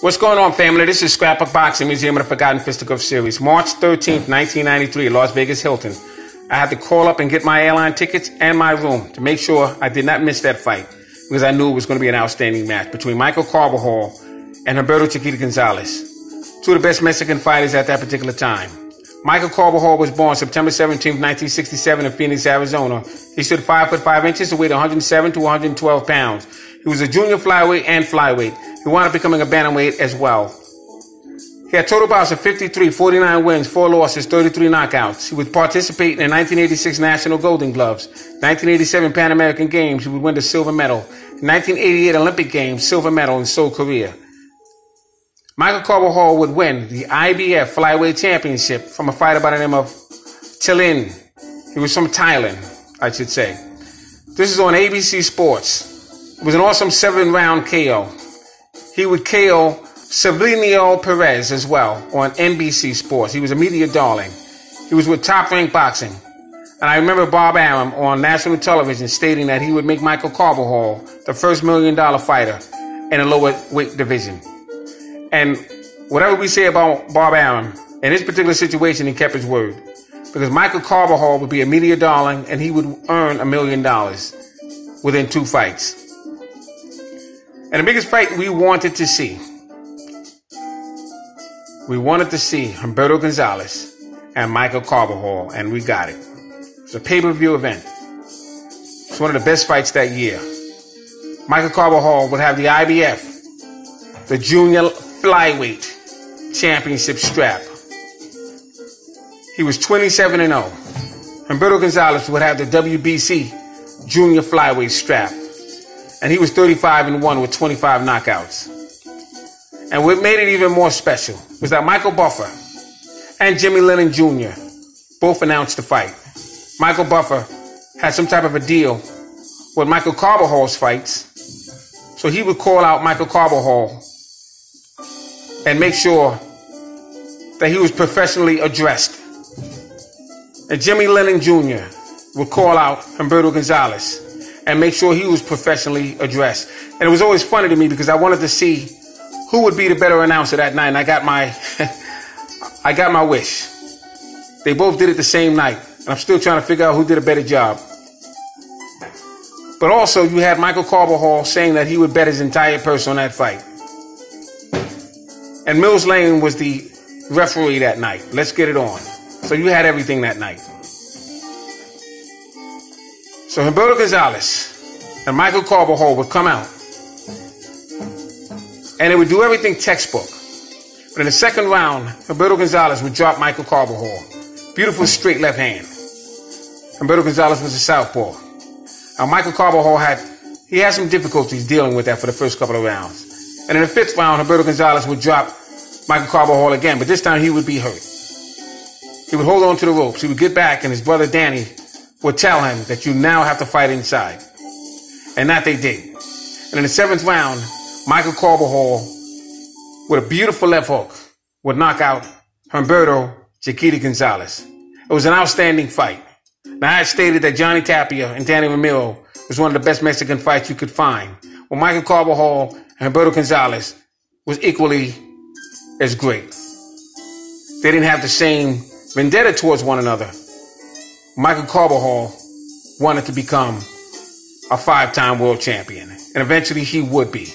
What's going on, family? This is Scrapbook Boxing Museum of the Forgotten Fisticuffs series. March 13th, 1993, Las Vegas Hilton. I had to call up and get my airline tickets and my room to make sure I did not miss that fight because I knew it was going to be an outstanding match between Michael Carbajal and Humberto Chiquita Gonzalez, two of the best Mexican fighters at that particular time. Michael Carbajal was born September 17, 1967 in Phoenix, Arizona. He stood 5 foot 5 inches and weighed 107 to 112 pounds. He was a junior flyweight and flyweight. He wound up becoming a bantamweight as well. He had total bouts of 53, 49 wins, 4 losses, 33 knockouts. He would participate in the 1986 National Golden Gloves, 1987 Pan American Games. He would win the silver medal. 1988 Olympic Games, silver medal in Seoul, Korea. Michael Carbajal would win the IBF Flyweight Championship from a fighter by the name of Tilin. He was from Thailand, I should say. This is on ABC Sports. It was an awesome 7-round KO. He would KO Severino Perez as well on NBC Sports. He was a media darling. He was with Top Rank Boxing. And I remember Bob Arum on national television stating that he would make Michael Carbajal the first $1 million fighter in a lower weight division. And whatever we say about Bob Arum, in this particular situation, he kept his word. Because Michael Carbajal would be a media darling and he would earn $1 million within 2 fights. And the biggest fight we wanted to see Humberto Gonzalez and Michael Carbajal, and we got it. It's a pay-per-view event. It's one of the best fights that year. Michael Carbajal would have the IBF, the Junior Flyweight Championship strap. He was 27-0. Humberto Gonzalez would have the WBC Junior Flyweight strap. And he was 35-1 with 25 knockouts. And what made it even more special was that Michael Buffer and Jimmy Lennon Jr. both announced the fight. Michael Buffer had some type of a deal with Michael Carbajal's fights. So he would call out Michael Carbajal and make sure that he was professionally addressed. And Jimmy Lennon Jr. would call out Humberto Gonzalez and make sure he was professionally addressed. And it was always funny to me because I wanted to see who would be the better announcer that night. And I got my wish. They both did it the same night. And I'm still trying to figure out who did a better job. But also you had Michael Carbajal saying that he would bet his entire purse on that fight. And Mills Lane was the referee that night. Let's get it on. So you had everything that night. So Humberto Gonzalez and Michael Carbajal would come out. And they would do everything textbook. But in the second round, Humberto Gonzalez would drop Michael Carbajal. Beautiful straight left hand. Humberto Gonzalez was a southpaw. Now Michael Carbajal had some difficulties dealing with that for the first couple of rounds. And in the 5th round, Humberto Gonzalez would drop Michael Carbajal again. But this time he would be hurt. He would hold on to the ropes. He would get back and his brother Danny would tell him that you now have to fight inside. And that they did. And in the 7th round, Michael Carbajal, with a beautiful left hook, would knock out Humberto Chiquita Gonzalez. It was an outstanding fight. Now, I had stated that Johnny Tapia and Danny Ramiro was one of the best Mexican fights you could find. Well, Michael Carbajal and Humberto Gonzalez was equally as great. They didn't have the same vendetta towards one another. Michael Carbajal wanted to become a 5-time world champion, and eventually he would be.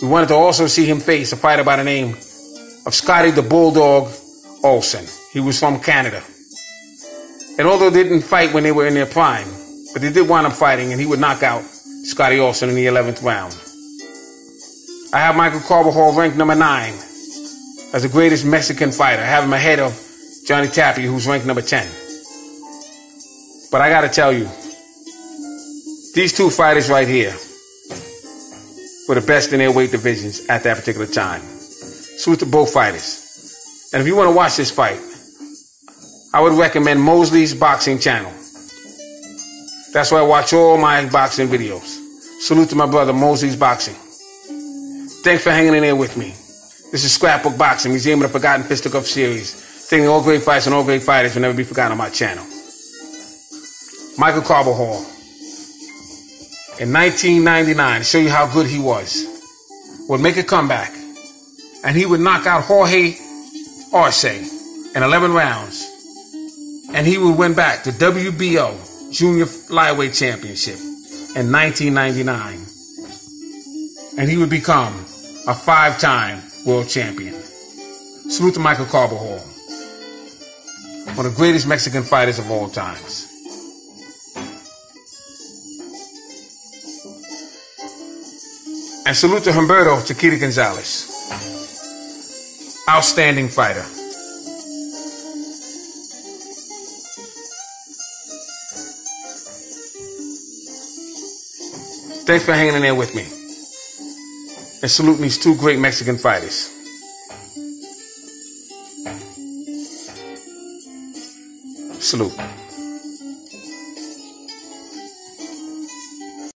We wanted to also see him face a fighter by the name of Scotty the Bulldog Olsen. He was from Canada. And although they didn't fight when they were in their prime, but they did wind up fighting, and he would knock out Scotty Olsen in the 11th round. I have Michael Carbajal ranked number 9 as the greatest Mexican fighter. I have him ahead of Johnny Tapia, who's ranked number 10. But I gotta tell you, these two fighters right here were the best in their weight divisions at that particular time. Salute to both fighters. And if you want to watch this fight, I would recommend Mosley's Boxing channel. That's where I watch all my boxing videos. Salute to my brother, Mosley's Boxing. Thanks for hanging in there with me. This is Scrapbook Boxing, Museum of the Forgotten Fisticuffs series. Thinking all great fights and all great fighters will never be forgotten on my channel. Michael Carbajal. in 1999 to show you how good he was, would make a comeback, and he would knock out Jorge Arce in 11 rounds, and he would win back the WBO Junior Flyweight Championship in 1999, and he would become a 5-time world champion. Salute to Michael Carbajal, one of the greatest Mexican fighters of all times. And salute to Humberto Chiquita Gonzalez, outstanding fighter. Thanks for hanging in there with me. And salute these two great Mexican fighters. Salute.